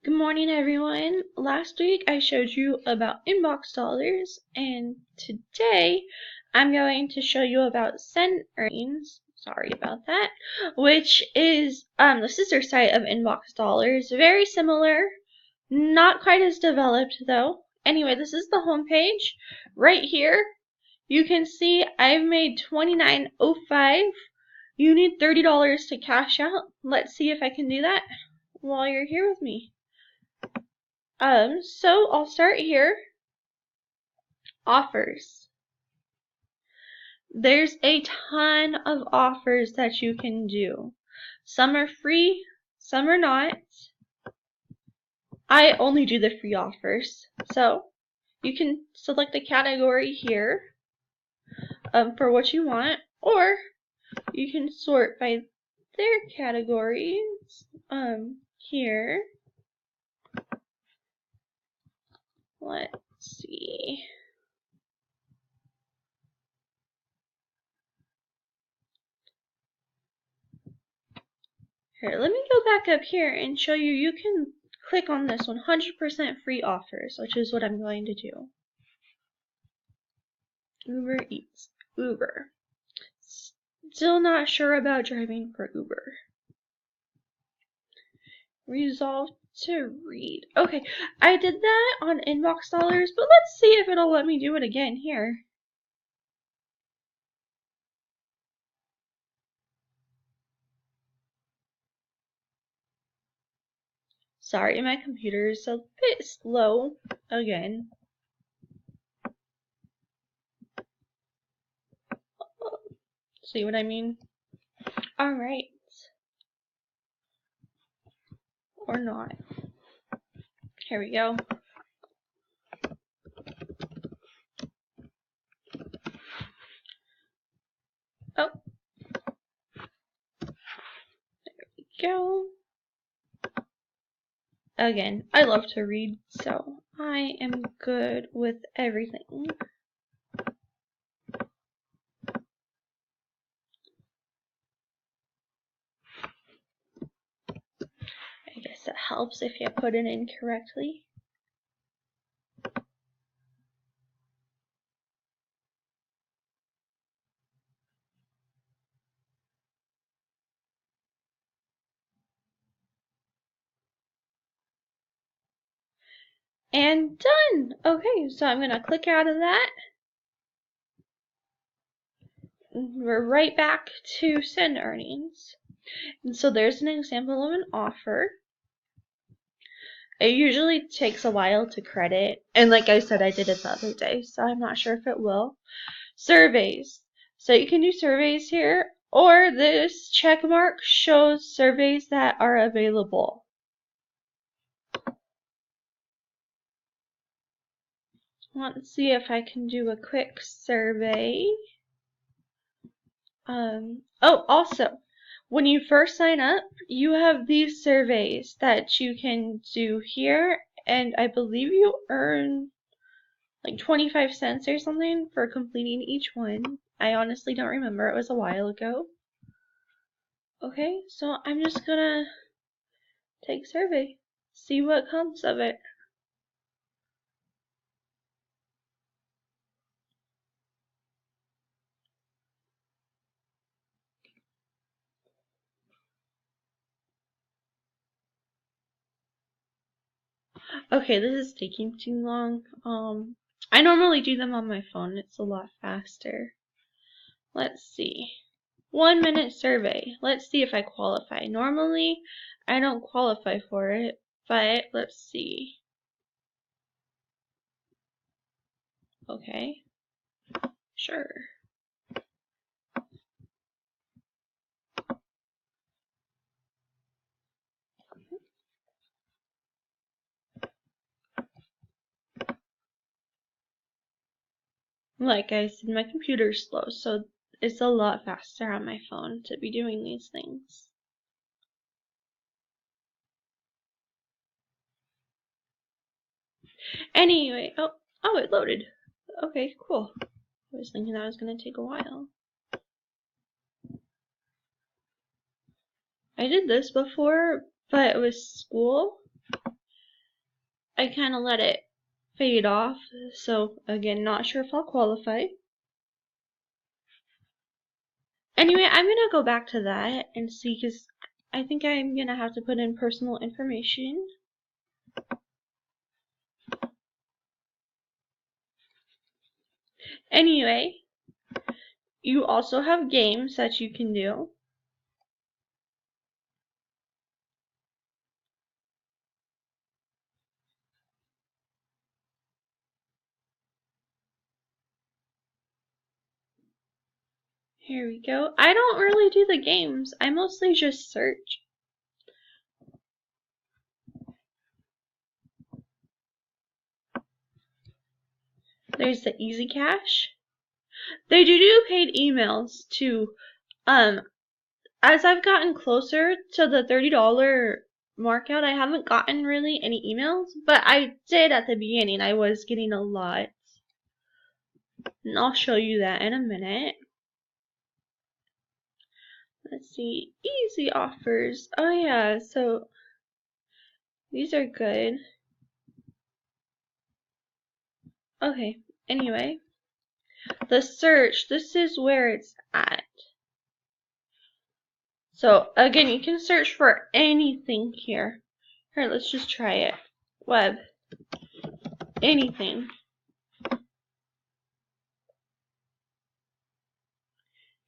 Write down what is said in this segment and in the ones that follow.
Good morning, everyone. Last week I showed you about inbox dollars, and today I'm going to show you about SendEarnings. Sorry about that. Which is the sister site of inbox dollars. Very similar, not quite as developed though. Anyway, this is the home page. Right here, you can see I've made $29.05. You need $30 to cash out. Let's see if I can do that while you're here with me. So I'll start here. Offers. There's a ton of offers that you can do. Some are free, some are not. I only do the free offers. So you can select a category here for what you want, or you can sort by their categories here. Let's see. Here, let me go back up here and show you. You can click on this 100% free offers, which is what I'm going to do. Uber Eats. Uber. Still not sure about driving for Uber. Resolve to read. Okay, I did that on inbox dollars, but let's see if it'll let me do it again here. Sorry, my computer is a bit slow again. See what I mean? Alright. Or not. Here we go. Oh. There we go. Again, I love to read, so I am good with everything. I guess it helps if you put it in correctly. And done! Okay, so I'm going to click out of that. We're right back to SendEarnings. And so there's an example of an offer. It usually takes a while to credit. And like I said, I did it the other day, so I'm not sure if it will. Surveys. So you can do surveys here, or this check mark shows surveys that are available. Let's see if I can do a quick survey. Oh, also, when you first sign up, you have these surveys that you can do here, and I believe you earn like 25 cents or something for completing each one. I honestly don't remember, it was a while ago. Okay, so I'm just gonna take survey, see what comes of it. Okay, this is taking too long. I normally do them on my phone. It's a lot faster. Let's see. 1 minute survey. Let's see if I qualify. Normally, I don't qualify for it, but let's see. Okay. Sure. Like I said, my computer's slow, so it's a lot faster on my phone to be doing these things. Anyway, oh, it loaded. Okay, cool. I was thinking that was going to take a while. I did this before, but it was school. I kind of let it fade off. So again, not sure if I'll qualify. Anyway, I'm going to go back to that and see, because I think I'm going to have to put in personal information. Anyway, you also have games that you can do. Here we go. I don't really do the games. I mostly just search. There's the Easy Cash. They do paid emails too. As I've gotten closer to the $30 mark out, I haven't gotten really any emails, but I did at the beginning. I was getting a lot. And I'll show you that in a minute. Let's see. Easy offers. Oh yeah, so these are good. Okay, anyway. The search, this is where it's at. So again, you can search for anything here. Here, let's just try it. Web. Anything.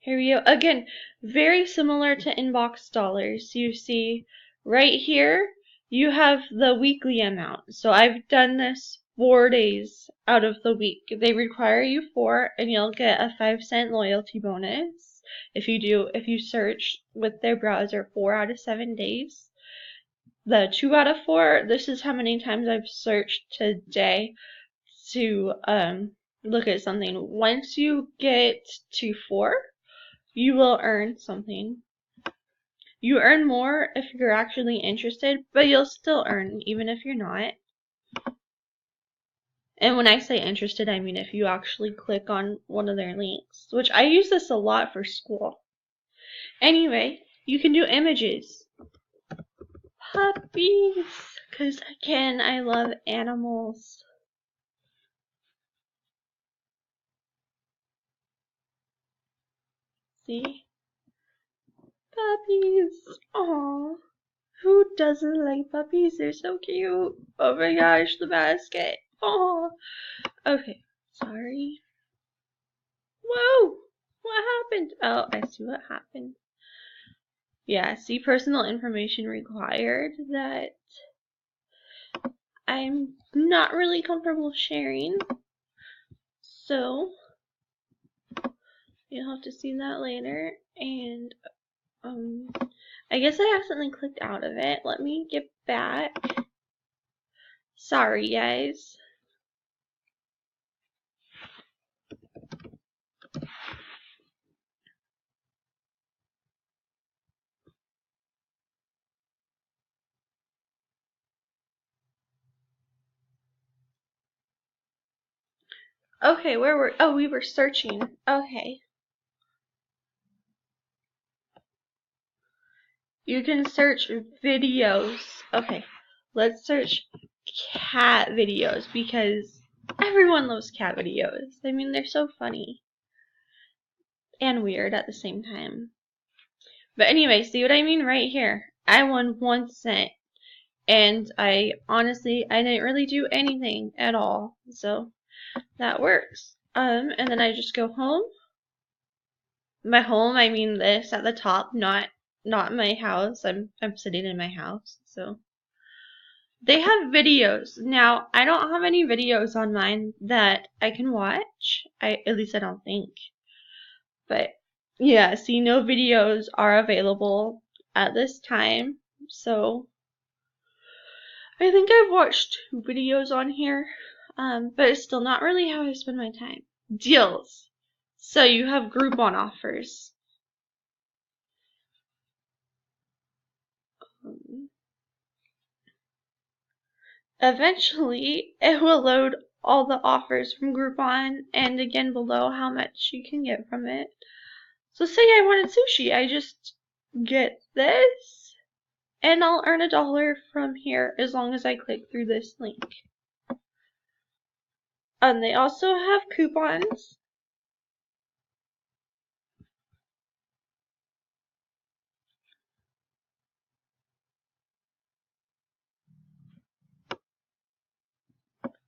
Here we go. Again, very similar to inbox dollars. You see right here, you have the weekly amount. So I've done this 4 days out of the week. They require you 4, and you'll get a 5-cent loyalty bonus if you search with their browser 4 out of 7 days. The 2 out of 4, this is how many times I've searched today to look at something. Once you get to 4, you will earn something. You earn more if you're actually interested, but you'll still earn even if you're not. And when I say interested, I mean if you actually click on one of their links, which I use this a lot for school. Anyway, you can do images. Puppies, because again, I love animals. See? Puppies. Aww. Who doesn't like puppies? They're so cute. Oh my gosh, the basket. Aww. Okay, sorry. Whoa! What happened? Oh, I see what happened. Yeah, see, personal information required that I'm not really comfortable sharing. So, you'll have to see that later. And, I guess I accidentally clicked out of it. Let me get back. Sorry, guys. Okay, we were searching. Okay. You can search videos. Okay, let's search cat videos because everyone loves cat videos. I mean, they're so funny and weird at the same time. But anyway, see what I mean right here? I won 1 cent, and I didn't really do anything at all, so that works. And then I just go home. By home, I mean this at the top, not my house. I'm sitting in my house, so. They have videos. Now, I don't have any videos on mine that I can watch. At least I don't think. But yeah, see, no videos are available at this time. So I think I've watched 2 videos on here. But it's still not really how I spend my time. Deals. So you have Groupon offers. Eventually, it will load all the offers from Groupon, and again below how much you can get from it. So say I wanted sushi, I just get this, and I'll earn $1 from here as long as I click through this link. They also have coupons.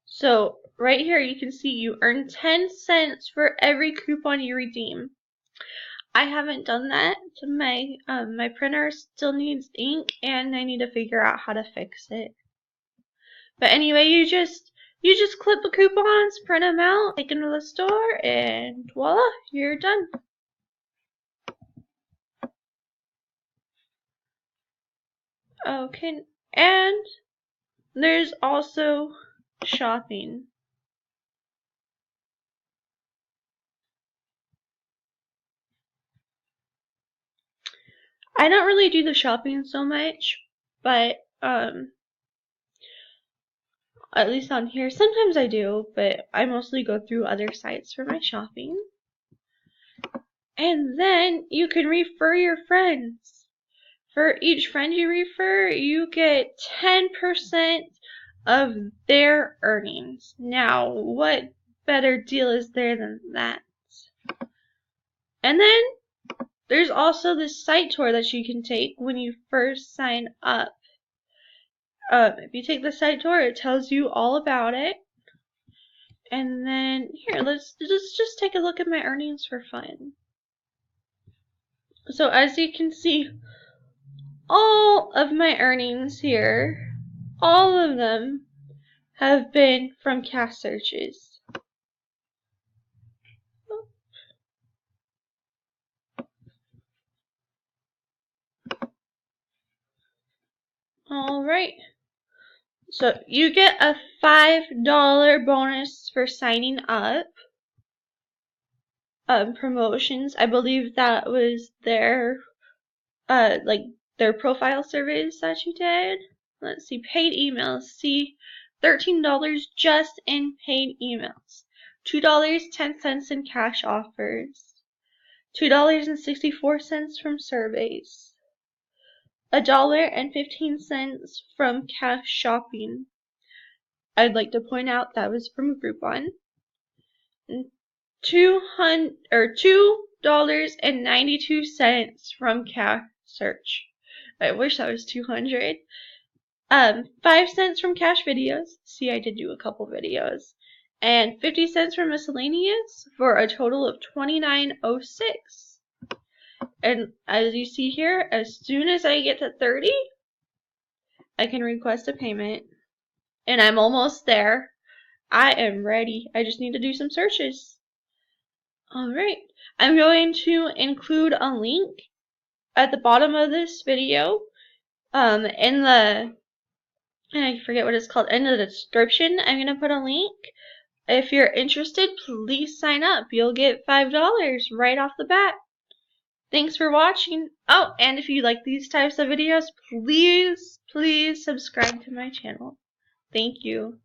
So right here you can see you earn 10 cents for every coupon you redeem. I haven't done that. My printer still needs ink and I need to figure out how to fix it. But anyway, you just clip the coupons, print them out, take them to the store, and voila, you're done. Okay, and there's also shopping. I don't really do the shopping so much, but at least on here, sometimes I do, but I mostly go through other sites for my shopping. And then you can refer your friends. For each friend you refer, you get 10% of their earnings. Now, what better deal is there than that? And then there's also this site tour that you can take when you first sign up. If you take the site tour, it tells you all about it. And then here, let's just take a look at my earnings for fun. So as you can see, all of my earnings here, all of them have been from cash searches. Alright, so you get a $5 bonus for signing up. Promotions, I believe that was their their profile surveys that you did. Let's see, paid emails. See, $13 just in paid emails. $2.10 in cash offers. $2.64 from surveys. $1.15 from cash shopping. I'd like to point out that was from Groupon. $2.92 from cash search. I wish that was 200. 5 cents from cash videos. See, I did do a couple videos. And 50 cents from miscellaneous for a total of $29.06. And as you see here, as soon as I get to 30, I can request a payment. And I'm almost there. I am ready. I just need to do some searches. Alright, I'm going to include a link at the bottom of this video, and I forget what it's called, in the description. I'm going to put a link. If you're interested, please sign up. You'll get $5 right off the bat. Thanks for watching. Oh, and if you like these types of videos, please subscribe to my channel. Thank you.